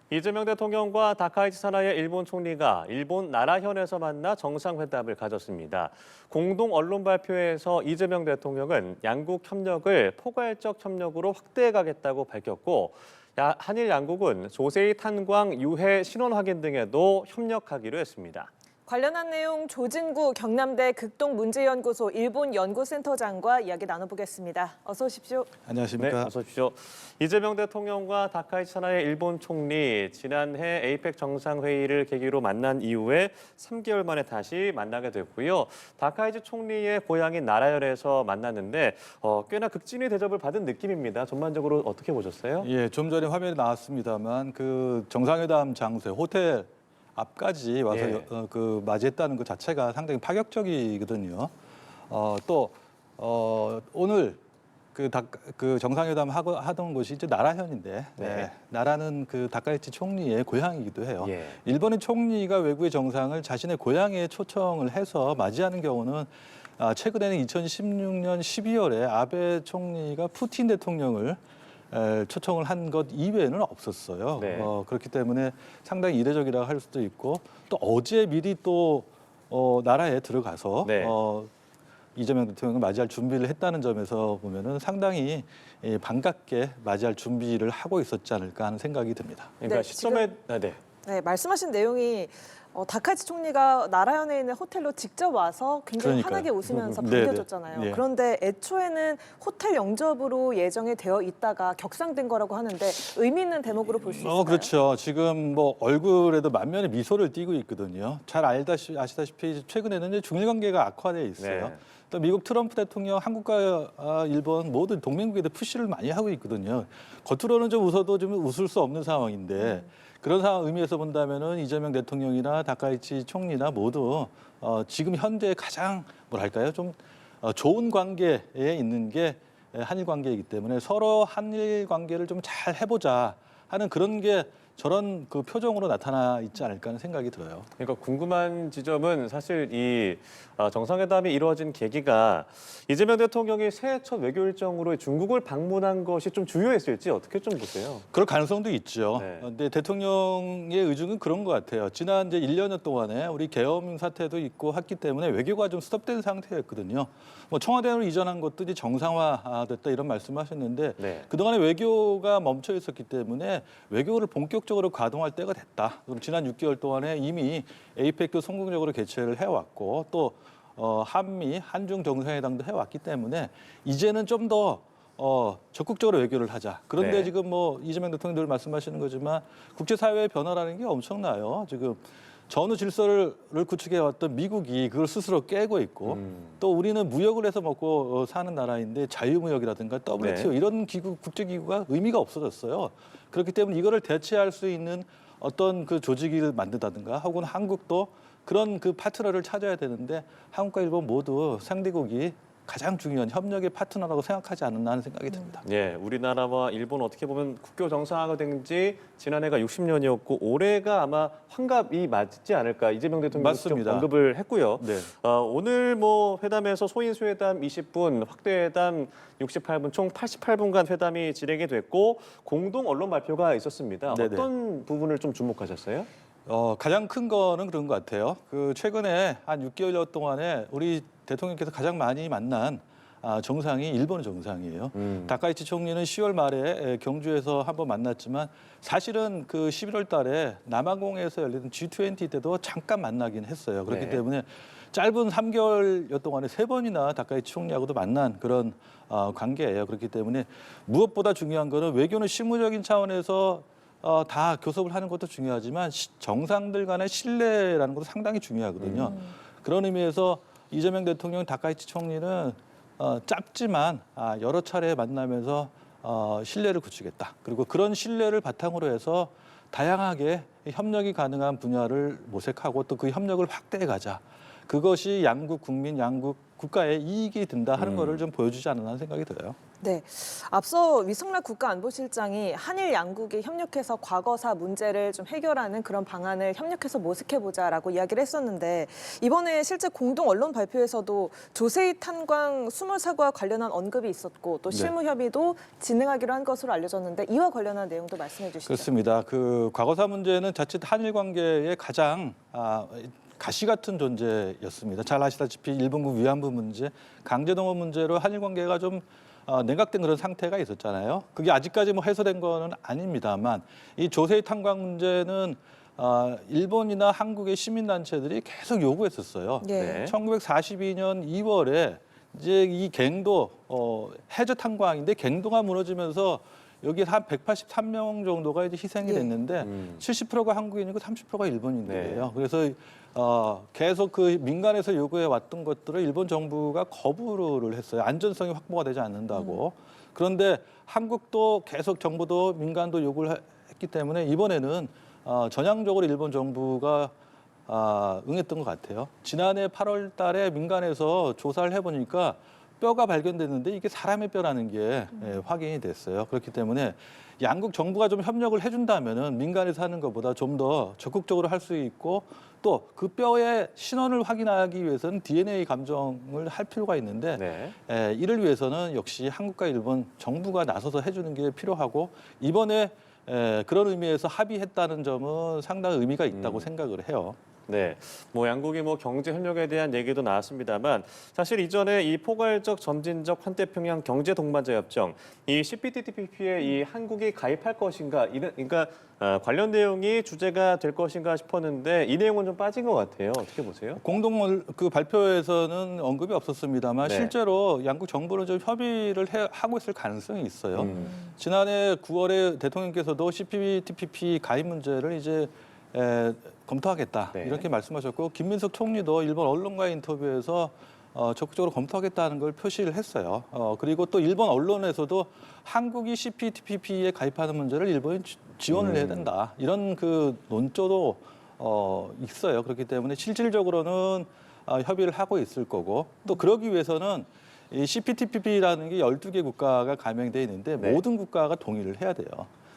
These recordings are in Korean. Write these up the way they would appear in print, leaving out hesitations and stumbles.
이재명 대통령과 다카이치 사나의 일본 총리가 일본 나라현에서 만나 정상회담을 가졌습니다. 공동 언론 발표에서 이재명 대통령은 양국 협력을 포괄적 협력으로 확대해 가겠다고 밝혔고, 한일 양국은 조세이 탄광 유해 신원 확인 등에도 협력하기로 했습니다. 관련한 내용 조진구 경남대 극동문제연구소 일본 연구센터장과 이야기 나눠보겠습니다. 어서 오십시오. 안녕하십니까. 네, 어서 오십시오. 이재명 대통령과 다카이치 사나의 일본 총리 지난해 에이펙 정상회의를 계기로 만난 이후에 3개월 만에 다시 만나게 됐고요. 다카이치 총리의 고향인 나라현에서 만났는데 꽤나 극진히 대접을 받은 느낌입니다. 전반적으로 어떻게 보셨어요? 예, 좀 전에 화면에 나왔습니다만 그 정상회담 장소에 호텔 앞까지 와서 예. 맞이했다는 것 자체가 상당히 파격적이거든요. 오늘 그 정상회담 하던 곳이 이제 나라현인데, 네. 나라는 그 다카이치 총리의 고향이기도 해요. 예. 일본의 총리가 외국의 정상을 자신의 고향에 초청을 해서 맞이하는 경우는 최근에는 2016년 12월에 아베 총리가 푸틴 대통령을 초청을 한 것 이외에는 없었어요. 네. 그렇기 때문에 상당히 이례적이라고 할 수도 있고, 또 어제 미리 또 나라에 들어가서 네. 이재명 대통령을 맞이할 준비를 했다는 점에서 보면은 상당히 반갑게 맞이할 준비를 하고 있었지 않을까 하는 생각이 듭니다. 그러니까 네, 시점에 네, 말씀하신 내용이 다카이치 총리가 나라현에 있는 호텔로 직접 와서 굉장히 그러니까요. 환하게 웃으면서 네네. 반겨줬잖아요. 네. 그런데 애초에는 호텔 영접으로 예정이 되어 있다가 격상된 거라고 하는데 의미 있는 대목으로 볼 수 있을까요? 그렇죠. 지금 뭐 얼굴에도 만면에 미소를 띠고 있거든요. 잘 아시다시피 최근에는 이제 중일 관계가 악화돼 있어요. 네. 또 미국 트럼프 대통령 한국과 일본 모든 동맹국에도 푸시를 많이 하고 있거든요. 겉으로는 좀 웃어도 좀 웃을 수 없는 상황인데 그런 상황 의미에서 본다면은 이재명 대통령이나 다카이치 총리나 모두 지금 현재 가장 뭐랄까요 좀 좋은 관계에 있는 게 한일 관계이기 때문에 서로 한일 관계를 좀 잘 해보자 하는 그런 게 저런 그 표정으로 나타나 있지 않을까 하는 생각이 들어요. 그러니까 궁금한 지점은 사실 이 정상회담이 이루어진 계기가 이재명 대통령이 새해 첫 외교 일정으로 중국을 방문한 것이 좀 주요했을지 어떻게 좀 보세요? 그럴 가능성도 있죠. 네. 근데 대통령의 의중은 그런 것 같아요. 지난 이제 1년 동안에 우리 계엄 사태도 있고 했기 때문에 외교가 좀 스톱된 상태였거든요. 뭐 청와대로 이전한 것도 이제 정상화됐다 이런 말씀하셨는데 네. 그동안에 외교가 멈춰 있었기 때문에 외교를 본격적으로 가동할 때가 됐다. 그럼 지난 6개월 동안에 이미 에이펙도 성공적으로 개최를 해왔고 또 한미, 한중 정상회담도 해왔기 때문에 이제는 좀 더 적극적으로 외교를 하자. 그런데 네. 지금 뭐 이재명 대통령 늘 말씀하시는 거지만 국제사회의 변화라는 게 엄청나요. 지금 전후 질서를 구축해왔던 미국이 그걸 스스로 깨고 있고 또 우리는 무역을 해서 먹고 사는 나라인데 자유무역이라든가 WTO 네. 이런 기구, 국제기구가 의미가 없어졌어요. 그렇기 때문에 이거를 대체할 수 있는 어떤 그 조직을 만든다든가 혹은 한국도 그런 그 파트너를 찾아야 되는데 한국과 일본 모두 상대국이 가장 중요한 협력의 파트너라고 생각하지 않았나 하는 생각이 듭니다. 예, 우리나라와 일본 어떻게 보면 국교 정상화가 된 지 지난해가 60년이었고 올해가 아마 환갑이 맞지 않을까 이재명 대통령이 좀 맞습니다. 언급을 했고요. 네. 오늘 뭐 회담에서 소인수회담 20분, 확대회담 68분, 총 88분간 회담이 진행이 됐고 공동 언론 발표가 있었습니다. 네네. 어떤 부분을 좀 주목하셨어요? 가장 큰 거는 그런 것 같아요. 그 최근에 한 6개월 동안에 우리 대통령께서 가장 많이 만난 정상이 일본 정상이에요. 다카이치 총리는 10월 말에 경주에서 한번 만났지만 사실은 그 11월 달에 남아공에서 열리는 G20 때도 잠깐 만나긴 했어요. 그렇기 네. 때문에 짧은 3개월 동안에 3번이나 다카이치 총리하고도 만난 그런 관계예요. 그렇기 때문에 무엇보다 중요한 거는 외교는 실무적인 차원에서 다 교섭을 하는 것도 중요하지만 정상들 간의 신뢰라는 것도 상당히 중요하거든요. 그런 의미에서 이재명 대통령, 다카이치 총리는 짧지만 여러 차례 만나면서 신뢰를 구축했다. 그리고 그런 신뢰를 바탕으로 해서 다양하게 협력이 가능한 분야를 모색하고 또 그 협력을 확대해 가자. 그것이 양국 국민, 양국 국가의 이익이 된다 하는 거를 좀 보여주지 않았나 하는 생각이 들어요. 네, 앞서 위성락 국가안보실장이 한일 양국이 협력해서 과거사 문제를 좀 해결하는 그런 방안을 협력해서 모색해보자라고 이야기를 했었는데 이번에 실제 공동 언론 발표에서도 조세희 탄광 수몰 사고와 관련한 언급이 있었고 또 실무 협의도 진행하기로 한 것으로 알려졌는데 이와 관련한 내용도 말씀해 주시죠. 그렇습니다. 그 과거사 문제는 자칫 한일 관계의 가장 가시 같은 존재였습니다. 잘 아시다시피 일본군 위안부 문제, 강제동원 문제로 한일 관계가 좀 냉각된 그런 상태가 있었잖아요. 그게 아직까지 뭐 해소된 거는 아닙니다만 이 조세희 탄광 문제는 일본이나 한국의 시민단체들이 계속 요구했었어요. 네. 1942년 2월에 이제 이 갱도 해저 탄광인데 갱도가 무너지면서 여기에 한 183명 정도가 이제 희생이 됐는데 70%가 한국인이고 30%가 일본인들이에요. 네. 그래서 계속 그 민간에서 요구해 왔던 것들을 일본 정부가 거부를 했어요. 안전성이 확보가 되지 않는다고. 그런데 한국도 계속 정부도 민간도 요구를 했기 때문에 이번에는 전향적으로 일본 정부가 응했던 것 같아요. 지난해 8월 달에 민간에서 조사를 해보니까 뼈가 발견됐는데 이게 사람의 뼈라는 게 확인이 됐어요. 그렇기 때문에 양국 정부가 좀 협력을 해준다면은 민간에서 하는 것보다 좀 더 적극적으로 할 수 있고 또 그 뼈의 신원을 확인하기 위해서는 DNA 감정을 할 필요가 있는데 이를 위해서는 역시 한국과 일본 정부가 나서서 해주는 게 필요하고 이번에 그런 의미에서 합의했다는 점은 상당히 의미가 있다고 생각을 해요. 네, 뭐 양국이 뭐 경제 협력에 대한 얘기도 나왔습니다만 사실 이전에 이 포괄적 점진적 환태평양 경제 동반자 협정, 이 CPTPP에 이 한국이 가입할 것인가, 그러니까 관련 내용이 주제가 될 것인가 싶었는데 이 내용은 좀 빠진 것 같아요. 어떻게 보세요? 공동 그 발표에서는 언급이 없었습니다만 네. 실제로 양국 정부는 좀 협의를 하고 있을 가능성이 있어요. 지난해 9월에 대통령께서도 CPTPP 가입 문제를 이제 검토하겠다 네. 이렇게 말씀하셨고 김민석 총리도 일본 언론과의 인터뷰에서 적극적으로 검토하겠다는 걸 표시를 했어요. 그리고 또 일본 언론에서도 한국이 CPTPP에 가입하는 문제를 일본이 지원을 해야 된다 이런 그 논조도 있어요. 그렇기 때문에 실질적으로는 협의를 하고 있을 거고 또 그러기 위해서는 이 CPTPP라는 게 12개 국가가 가명돼 있는데 모든 국가가 동의를 해야 돼요.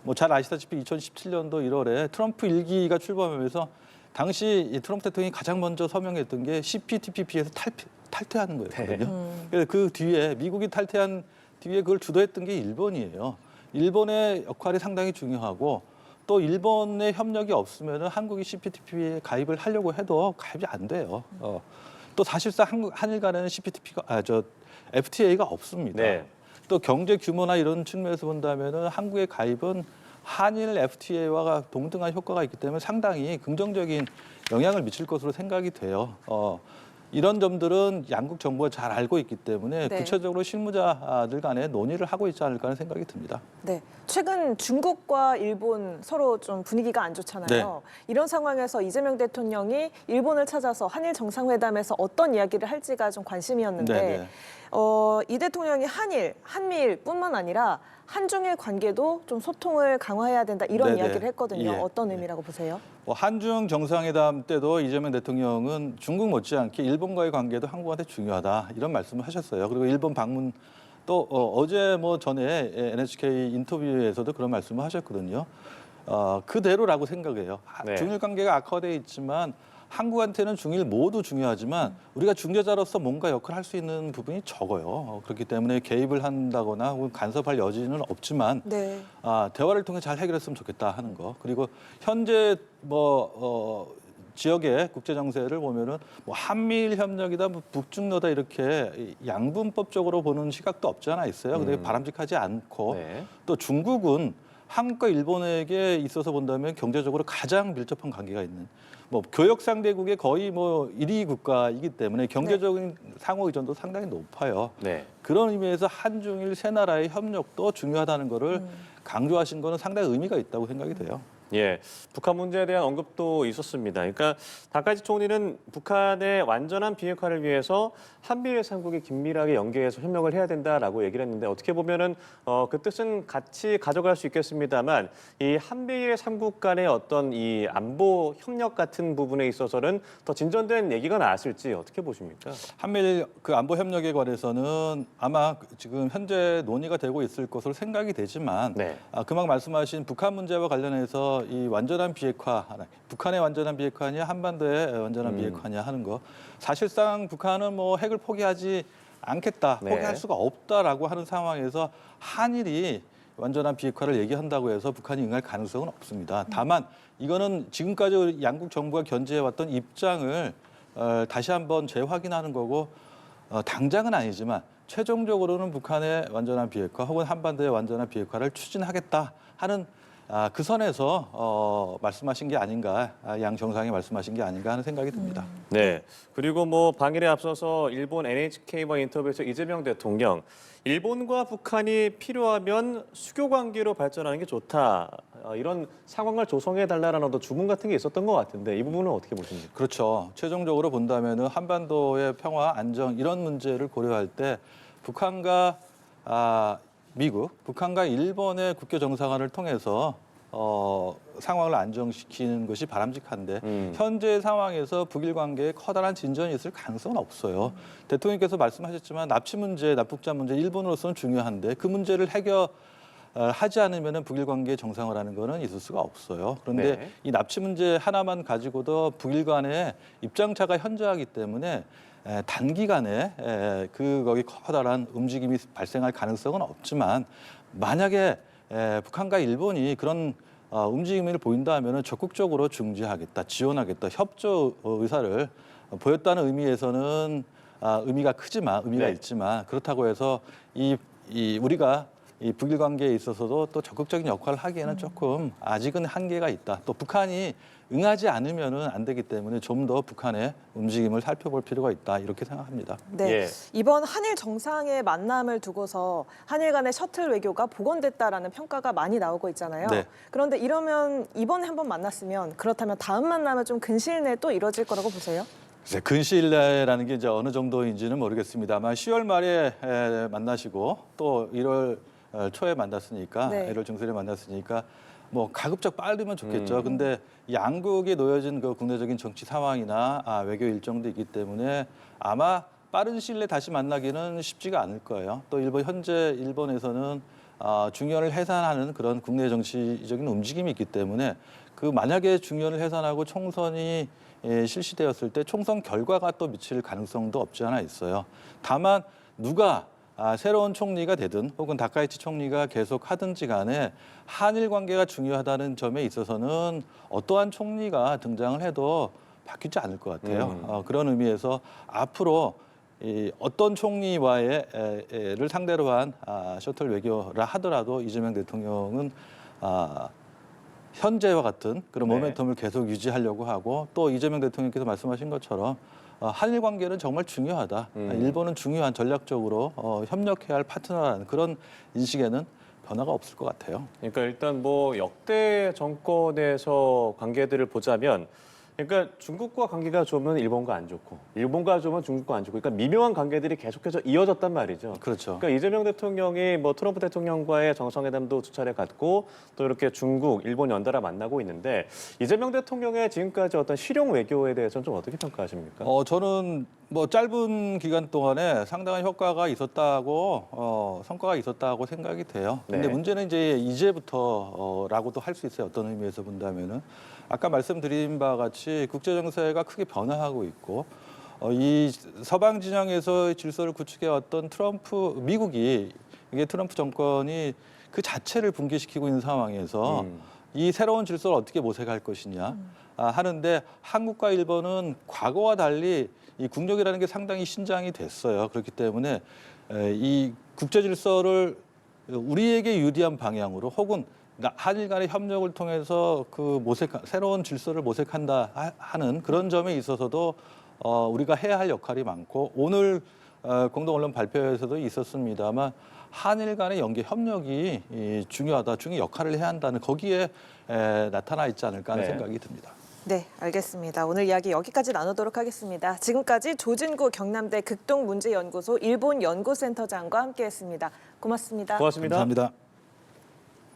뭐 잘 아시다시피 2017년도 1월에 트럼프 1기가 출범하면서 당시 이 트럼프 대통령이 가장 먼저 서명했던 게 CPTPP에서 탈퇴하는 거였거든요. 그래서 그 뒤에 미국이 탈퇴한 뒤에 그걸 주도했던 게 일본이에요. 일본의 역할이 상당히 중요하고 또 일본의 협력이 없으면 한국이 CPTPP에 가입을 하려고 해도 가입이 안 돼요. 또 사실상 한일 간에는 FTA가 없습니다. 네. 또 경제 규모나 이런 측면에서 본다면은 한국의 가입은 한일 FTA와 동등한 효과가 있기 때문에 상당히 긍정적인 영향을 미칠 것으로 생각이 돼요. 이런 점들은 양국 정부가 잘 알고 있기 때문에 구체적으로 실무자들 간에 논의를 하고 있지 않을까 하는 생각이 듭니다. 네, 최근 중국과 일본 서로 좀 분위기가 안 좋잖아요. 네. 이런 상황에서 이재명 대통령이 일본을 찾아서 한일 정상회담에서 어떤 이야기를 할지가 좀 관심이었는데 네. 이 대통령이 한미일뿐만 아니라 한중일 관계도 좀 소통을 강화해야 된다 이런 네네. 이야기를 했거든요. 예. 어떤 의미라고 보세요? 한중 정상회담 때도 이재명 대통령은 중국 못지않게 일본과의 관계도 한국한테 중요하다 이런 말씀을 하셨어요. 그리고 일본 방문 또 어제 뭐 전에 NHK 인터뷰에서도 그런 말씀을 하셨거든요. 그대로라고 생각해요. 네. 중일 관계가 악화돼 있지만 한국한테는 중일 모두 중요하지만 우리가 중재자로서 뭔가 역할을 할 수 있는 부분이 적어요. 그렇기 때문에 개입을 한다거나 혹은 간섭할 여지는 없지만 네. 대화를 통해 잘 해결했으면 좋겠다 하는 거. 그리고 현재 지역의 국제 정세를 보면은 뭐 한미일 협력이다, 뭐 북중러다 이렇게 양분법적으로 보는 시각도 없지 않아 있어요. 근데 바람직하지 않고 또 중국은 한국과 일본에게 있어서 본다면 경제적으로 가장 밀접한 관계가 있는 뭐 교역 상대국의 거의 뭐 1위 국가이기 때문에 경제적인 상호 의존도 상당히 높아요. 그런 의미에서 한중일 세 나라의 협력도 중요하다는 거를 강조하신 거는 상당히 의미가 있다고 생각이 돼요. 예, 북한 문제에 대한 언급도 있었습니다. 그러니까 다카이치 총리는 북한의 완전한 비핵화를 위해서 한미일 삼국이 긴밀하게 연계해서 협력을 해야 된다라고 얘기를 했는데 어떻게 보면은 그 뜻은 같이 가져갈 수 있겠습니다만 이 한미일 삼국 간의 어떤 이 안보 협력 같은 부분에 있어서는 더 진전된 얘기가 나왔을지 어떻게 보십니까? 한미일 그 안보 협력에 관해서는 아마 지금 현재 논의가 되고 있을 것으로 생각이 되지만 네. 그만 말씀하신 북한 문제와 관련해서 이 완전한 비핵화, 북한의 완전한 비핵화냐 한반도의 완전한 비핵화냐 하는 거 사실상 북한은 뭐 핵을 포기하지 않겠다, 네. 포기할 수가 없다라고 하는 상황에서 한일이 완전한 비핵화를 얘기한다고 해서 북한이 응할 가능성은 없습니다. 다만 이거는 지금까지 양국 정부가 견지해왔던 입장을 다시 한번 재확인하는 거고 당장은 아니지만 최종적으로는 북한의 완전한 비핵화 혹은 한반도의 완전한 비핵화를 추진하겠다 하는 그 선에서 말씀하신 게 아닌가, 양 정상이 말씀하신 게 아닌가 하는 생각이 듭니다. 네. 그리고 뭐 방일에 앞서서 일본 NHK와 인터뷰에서 이재명 대통령 일본과 북한이 필요하면 수교 관계로 발전하는 게 좋다. 이런 상황을 조성해 달라는 어떤 주문 같은 게 있었던 것 같은데 이 부분은 어떻게 보십니까? 그렇죠. 최종적으로 본다면은 한반도의 평화, 안정 이런 문제를 고려할 때 북한과 미국, 북한과 일본의 국교 정상화를 통해서 상황을 안정시키는 것이 바람직한데 현재 상황에서 북일 관계에 커다란 진전이 있을 가능성은 없어요. 대통령께서 말씀하셨지만 납치 문제, 납북자 문제 일본으로서는 중요한데 그 문제를 해결하지 않으면 북일 관계 정상화라는 것은 있을 수가 없어요. 그런데 네. 이 납치 문제 하나만 가지고도 북일 간의 입장차가 현저하기 때문에 단기간에 거기 커다란 움직임이 발생할 가능성은 없지만 만약에 북한과 일본이 그런 움직임을 보인다면 적극적으로 중재하겠다, 지원하겠다, 협조 의사를 보였다는 의미에서는 의미가 크지만 의미가 네. 있지만 그렇다고 해서 우리가 이 북일 관계에 있어서도 또 적극적인 역할을 하기에는 조금 아직은 한계가 있다. 또 북한이 응하지 않으면은 안 되기 때문에 좀 더 북한의 움직임을 살펴볼 필요가 있다. 이렇게 생각합니다. 네, 예. 이번 한일 정상의 만남을 두고서 한일 간의 셔틀 외교가 복원됐다라는 평가가 많이 나오고 있잖아요. 네. 그런데 이러면 이번에 한번 만났으면 그렇다면 다음 만남은 좀 근시일 내에 또 이뤄질 거라고 보세요? 글쎄, 근시일 내라는 게 이제 어느 정도인지는 모르겠습니다만 10월 말에 만나시고 또 1월 초에 만났으니까 네. 1월 중순에 만났으니까 뭐 가급적 빠르면 좋겠죠. 근데 양국에 놓여진 그 국내적인 정치 상황이나 외교 일정도 있기 때문에 아마 빠른 시일 내에 다시 만나기는 쉽지가 않을 거예요. 또 현재 일본에서는 중연을 해산하는 그런 국내 정치적인 움직임이 있기 때문에 그 만약에 중연을 해산하고 총선이 실시되었을 때 총선 결과가 또 미칠 가능성도 없지 않아 있어요. 다만 누가 새로운 총리가 되든 혹은 다카이치 총리가 계속 하든지 간에 한일 관계가 중요하다는 점에 있어서는 어떠한 총리가 등장을 해도 바뀌지 않을 것 같아요. 그런 의미에서 앞으로 어떤 총리와를 상대로 한 셔틀 외교라 하더라도 이재명 대통령은 현재와 같은 그런 네. 모멘텀을 계속 유지하려고 하고 또 이재명 대통령께서 말씀하신 것처럼 한일 관계는 정말 중요하다. 일본은 중요한 전략적으로 협력해야 할 파트너라는 그런 인식에는 변화가 없을 것 같아요. 그러니까 일단 뭐 역대 정권에서 관계들을 보자면 그러니까 중국과 관계가 좋으면 일본과 안 좋고 일본과 좋으면 중국과 안 좋고 그러니까 미묘한 관계들이 계속해서 이어졌단 말이죠. 그렇죠. 그러니까 이재명 대통령이 뭐 트럼프 대통령과의 정상회담도 두 차례 갖고 또 이렇게 중국, 일본 연달아 만나고 있는데 이재명 대통령의 지금까지 어떤 실용 외교에 대해서는 좀 어떻게 평가하십니까? 저는 뭐 짧은 기간 동안에 상당한 효과가 있었다고 성과가 있었다고 생각이 돼요. 근데 네. 문제는 이제부터라고도 할 수 있어요. 어떤 의미에서 본다면은 아까 말씀드린 바와 같이 국제 정세가 크게 변화하고 있고 이 서방 진영에서 질서를 구축해 왔던 미국이 이게 트럼프 정권이 그 자체를 붕괴시키고 있는 상황에서 이 새로운 질서를 어떻게 모색할 것이냐 하는데 한국과 일본은 과거와 달리 이 국력이라는 게 상당히 신장이 됐어요. 그렇기 때문에 이 국제 질서를 우리에게 유리한 방향으로 혹은 한일 간의 협력을 통해서 새로운 질서를 모색한다 하는 그런 점에 있어서도 우리가 해야 할 역할이 많고 오늘 공동 언론 발표에서도 있었습니다만 한일 간의 연계 협력이 중요하다, 중요한 역할을 해야 한다는 거기에 나타나 있지 않을까 하는 네. 생각이 듭니다. 네, 알겠습니다. 오늘 이야기 여기까지 나누도록 하겠습니다. 지금까지 조진구 경남대 극동문제연구소 일본연구센터장과 함께했습니다. 고맙습니다. 고맙습니다. 감사합니다.